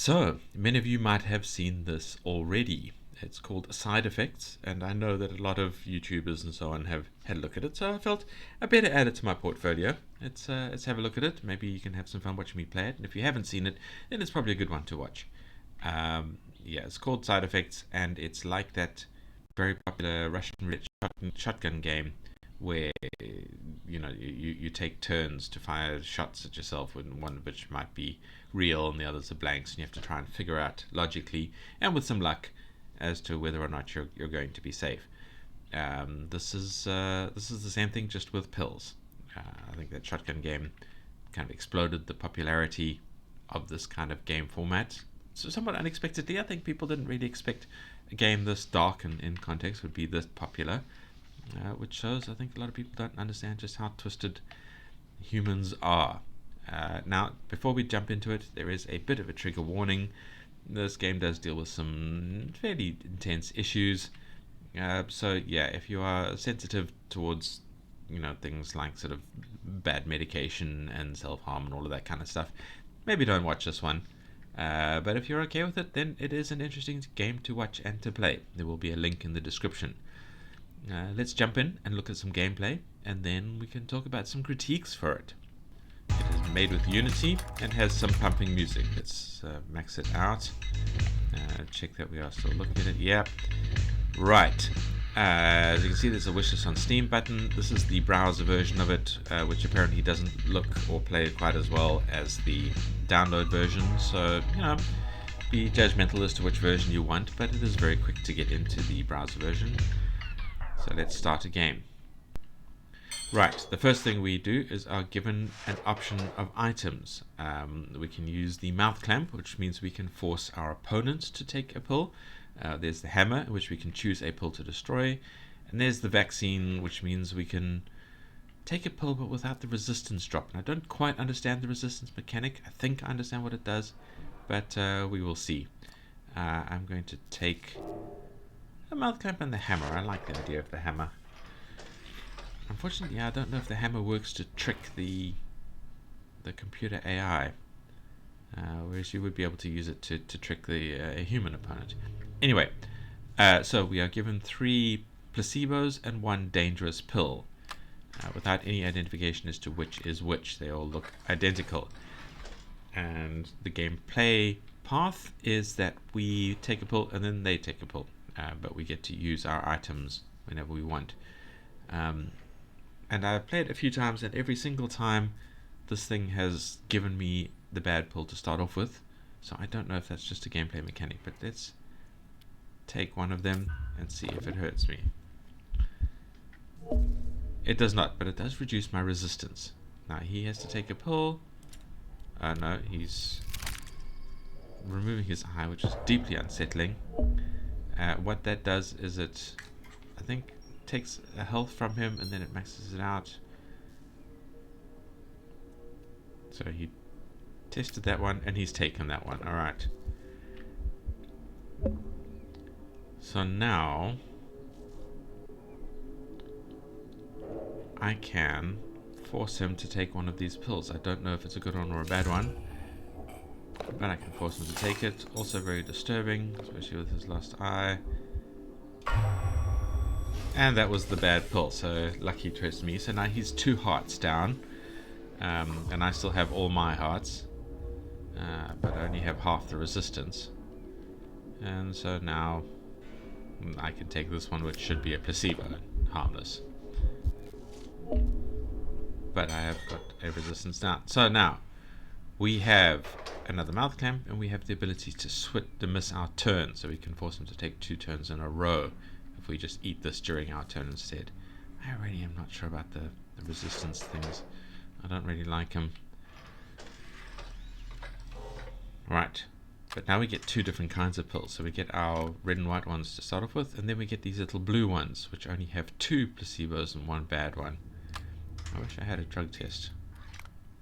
So, many of you might have seen this already. It's called Side Effects, and I know that a lot of YouTubers and so on have had a look at it, so I felt I better add it to my portfolio. Let's have a look at it. Maybe you can have some fun watching me play it, and if you haven't seen it, then it's probably a good one to watch. Yeah, it's called Side Effects, and it's like that very popular Russian roulette shotgun game where you take turns to fire shots at yourself, and one of which might be real and the others are blanks, and you have to try and figure out logically and with some luck as to whether or not you're going to be safe. This is the same thing, just with pills. I think that shotgun game kind of exploded the popularity of this kind of game format. So somewhat unexpectedly, I think people didn't really expect a game this dark and in context would be this popular, which shows I think a lot of people don't understand just how twisted humans are. Now, before we jump into it, there is a bit of a trigger warning. This game does deal with some fairly intense issues. So yeah, if you are sensitive towards things like sort of bad medication and self-harm and all of that kind of stuff, maybe don't watch this one. But if you're okay with it, then it is an interesting game to watch and to play. There will be a link in the description. Let's jump in and look at some gameplay, and then we can talk about some critiques for it. It is made with Unity and has some pumping music. Let's max it out. Check that we are still looking at it. Yeah. Right. As you can see, there's a wishlist on Steam button. This is the browser version of it, which apparently doesn't look or play quite as well as the download version. So, be judgmental as to which version you want, but it is very quick to get into the browser version. So let's start a game. Right, the first thing we do is are given an option of items. We can use the mouth clamp, which means we can force our opponent to take a pill. There's the hammer, in which we can choose a pill to destroy. And there's the vaccine, which means we can take a pill but without the resistance drop. And I don't quite understand the resistance mechanic. I think I understand what it does, but we will see. I'm going to take the mouth clamp and the hammer. I like the idea of the hammer. Unfortunately, I don't know if the hammer works to trick the computer AI, whereas you would be able to use it to trick a human opponent. Anyway, so we are given 3 placebos and 1 dangerous pill, without any identification as to which is which. They all look identical. And the gameplay path is that we take a pill and then they take a pill, but we get to use our items whenever we want. And I've played a few times, and every single time this thing has given me the bad pill to start off with. So I don't know if that's just a gameplay mechanic, but let's take one of them and see if it hurts me. It does not, but it does reduce my resistance. Now he has to take a pill. No, he's removing his eye, which is deeply unsettling. What that does is it, I think, takes a health from him and then it maxes it out. So he tested that one and he's taken that one. Alright. So now I can force him to take one of these pills. I don't know if it's a good one or a bad one, but I can force him to take it. Also very disturbing, especially with his lost eye. And that was the bad pill, so lucky towards me. So now he's 2 hearts down, and I still have all my hearts, but I only have half the resistance. And so now I can take this one, which should be a placebo, harmless. But I have got a resistance down. So now we have another mouth clamp, and we have the ability to miss our turn, so we can force him to take 2 turns in a row. We just eat this during our turn instead. I really am not sure about the resistance things. I don't really like them. Right, but now we get 2 different kinds of pills. So we get our red and white ones to start off with, and then we get these little blue ones, which only have 2 placebos and 1 bad one. I wish I had a drug test,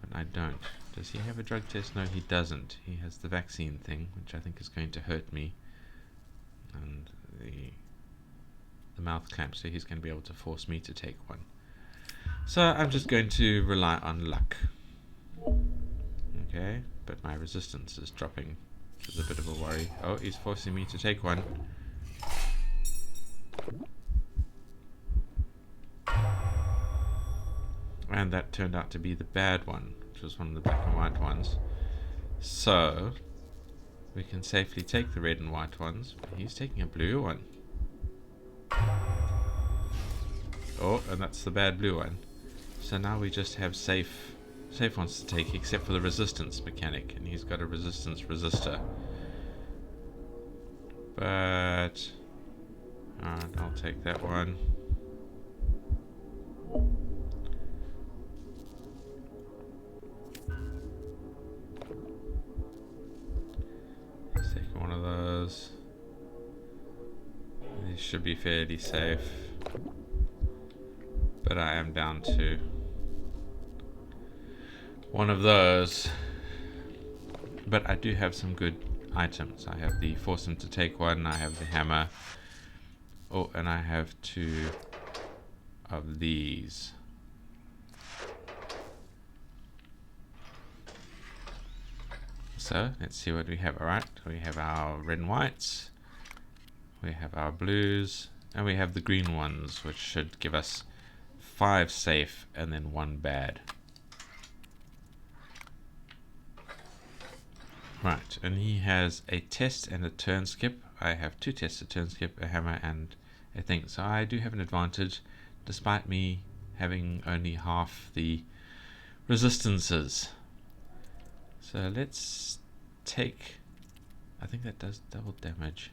but I don't. Does he have a drug test? No, he doesn't. He has the vaccine thing, which I think is going to hurt me. And the mouth clamp, so he's going to be able to force me to take one. So I'm just going to rely on luck. Okay, but my resistance is dropping which is a bit of a worry. Oh, he's forcing me to take one. And that turned out to be the bad one, which was one of the black and white ones. So we can safely take the red and white ones, but he's taking a blue one. Oh, and that's the bad blue one. So now we just have safe ones to take, except for the resistance mechanic, and he's got a resistance resistor. But alright, I'll take that one. Let's take one of those. These should be fairly safe, but I am down to one of those. But I do have some good items. I have the force him to take one, I have the hammer. Oh, and I have 2 of these. So let's see what we have. Alright, we have our red and whites, we have our blues, and we have the green ones, which should give us 5 safe and then 1 bad. Right, and he has a test and a turn skip. I have 2 tests, a turn skip, a hammer, and a thing. So I do have an advantage, despite me having only half the resistances. So let's take... I think that does double damage.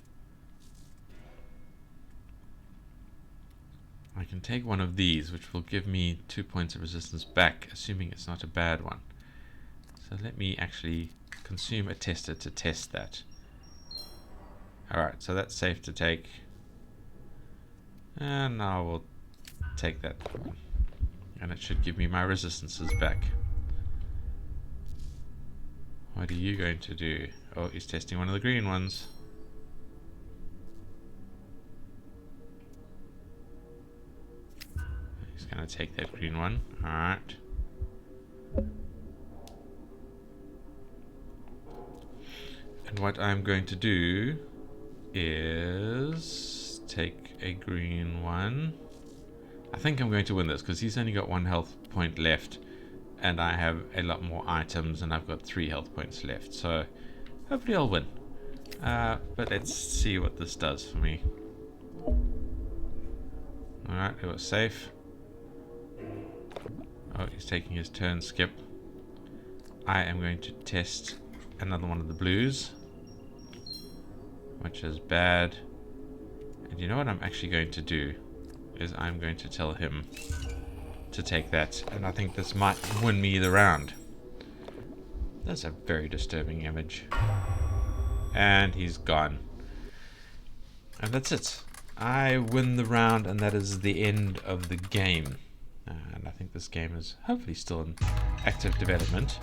I can take one of these, which will give me 2 points of resistance back, assuming it's not a bad one. So let me actually consume a tester to test that. Alright, so that's safe to take. And now we'll take that one. And it should give me my resistances back. What are you going to do? Oh, he's testing one of the green ones. He's going to take that green one. Alright. And what I'm going to do is take a green one. I think I'm going to win this because he's only got 1 health point left and I have a lot more items and I've got 3 health points left, so hopefully I'll win. But let's see what this does for me. Alright, it was safe. Oh, he's taking his turn skip. I am going to test another one of the blues, which is bad. And you know what I'm actually going to do is I'm going to tell him to take that, and I think this might win me the round. That's a very disturbing image. And he's gone. And that's it. I win the round, and that is the end of the game. And I think this game is hopefully still in active development.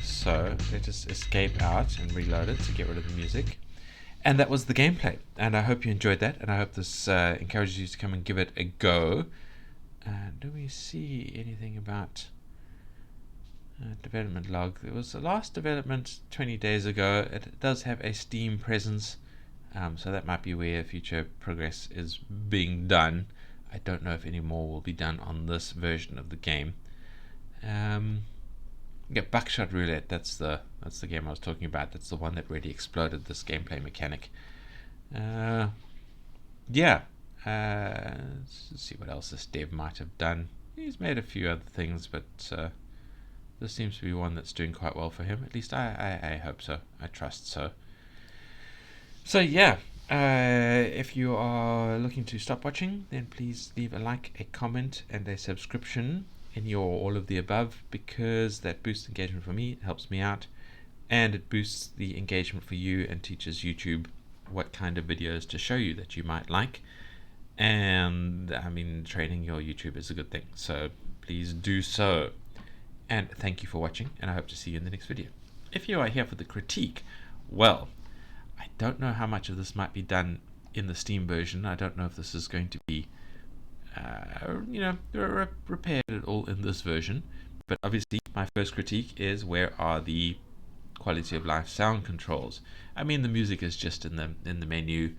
So let us escape out and reload it to get rid of the music. And that was the gameplay, and I hope you enjoyed that, and I hope this encourages you to come and give it a go. Do we see anything about development log? There was the last development 20 days ago. It does have a Steam presence, so that might be where future progress is being done. I don't know if any more will be done on this version of the game. Yeah, Buckshot Roulette, that's the game I was talking about. That's the one that really exploded this gameplay mechanic. Yeah, let's see what else this dev might have done. He's made a few other things, but this seems to be one that's doing quite well for him. At least I hope so. I trust so. So yeah, if you are looking to stop watching, then please leave a like, a comment, and a subscription in your all of the above, because that boosts engagement for me, it helps me out, and it boosts the engagement for you and teaches YouTube what kind of videos to show you that you might like. And I mean, training your YouTube is a good thing, so please do so. And thank you for watching, and I hope to see you in the next video. If you are here for the critique, well, I don't know how much of this might be done in the Steam version. I don't know if this is going to be repaired at all in this version. But obviously, my first critique is, where are the quality of life sound controls. I mean, the music is just in the menu,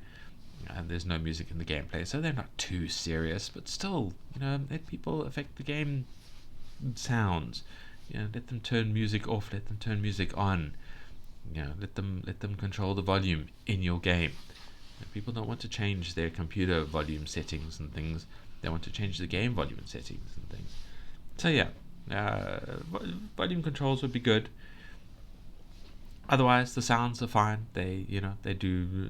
and there's no music in the gameplay, so they're not too serious. But still, let people affect the game sounds. Let them turn music off, let them turn music on. Let them control the volume in your game. People don't want to change their computer volume settings and things. They want to change the game volume settings and things. So yeah, volume controls would be good. Otherwise, the sounds are fine. They do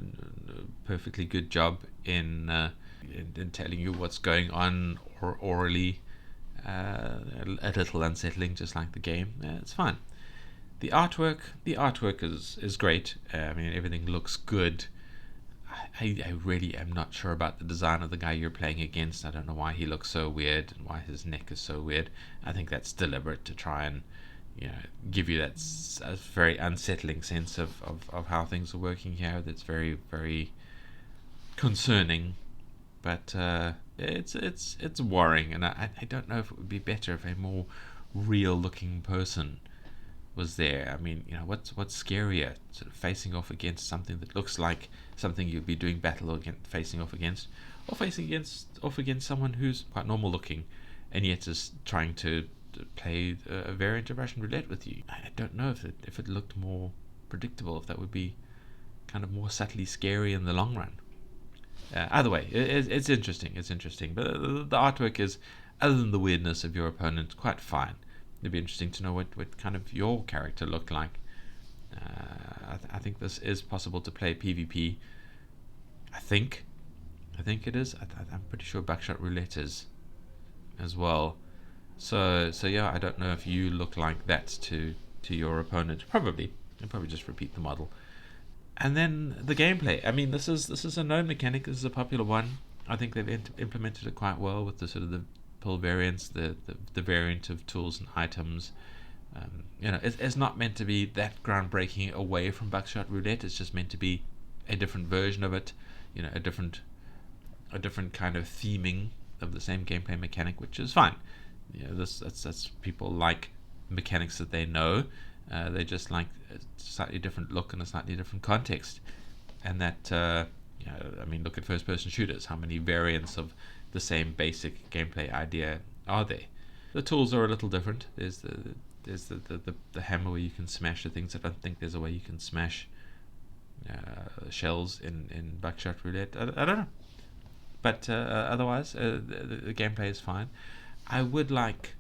a perfectly good job in telling you what's going on orally. A little unsettling, just like the game. It's fine. The artwork is great. I mean, everything looks good. I really am not sure about the design of the guy you're playing against. I don't know why he looks so weird and why his neck is so weird. I think that's deliberate to try and give you that very unsettling sense of how things are working here. That's very, very concerning, but it's worrying, and I don't know if it would be better if a more real looking person was there. I mean, what's scarier, sort of facing off against something that looks like something you'd be doing battle against, facing off against, or facing off against someone who's quite normal looking and yet is trying to play a variant of Russian roulette with you. I don't know if it looked more predictable, if that would be kind of more subtly scary in the long run. Either way, it's interesting. It's interesting, but the artwork is, other than the weirdness of your opponent, quite fine. It'd be interesting to know what kind of your character looked like. I think this is possible to play PvP. I think it is. I'm pretty sure Buckshot Roulette is as well. So yeah, I don't know if you look like that to your opponent. Probably. You'll probably just repeat the model. And then the gameplay. I mean, this is a known mechanic. This is a popular one. I think they've implemented it quite well with the sort of the pill variants, the variant of tools and items. It's not meant to be that groundbreaking away from Buckshot Roulette. It's just meant to be a different version of it. A different kind of theming of the same gameplay mechanic, which is fine. That's people like mechanics that they know. They just like a slightly different look and a slightly different context. And that, I mean, look at first-person shooters. How many variants of the same basic gameplay idea are there? The tools are a little different. There's the hammer where you can smash the things. I don't think there's a way you can smash shells in Buckshot Roulette. I don't know. But otherwise, the gameplay is fine. I would like,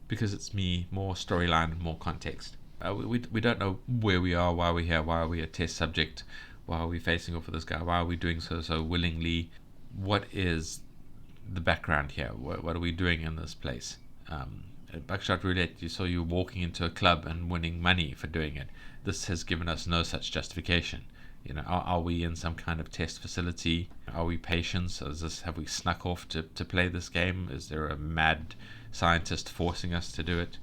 because it's me, more storyline and more context. We don't know where we are, why we're here, why are we a test subject, why are we facing off with this guy, why are we doing so willingly, what is the background here, what are we doing in this place. At Buckshot Roulette, you saw you walking into a club and winning money for doing it. This has given us no such justification. Are we in some kind of test facility? Are we patients? Have we snuck off to play this game? Is there a mad scientist forcing us to do it?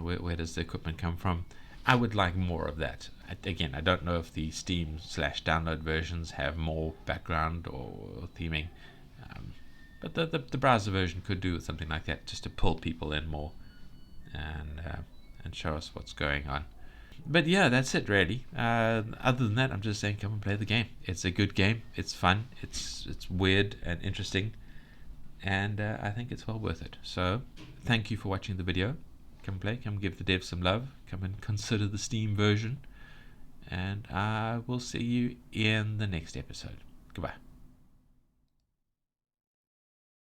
Where does the equipment come from? I would like more of that. Again, I don't know if the Steam/download versions have more background or theming, but the browser version could do something like that, just to pull people in more and show us what's going on. But yeah, that's it really. Other than that, I'm just saying, come and play the game. It's a good game. It's fun. It's weird and interesting, and I think it's well worth it. So thank you for watching the video. Come play, come give the devs some love, come and consider the Steam version, and I will see you in the next episode. Goodbye.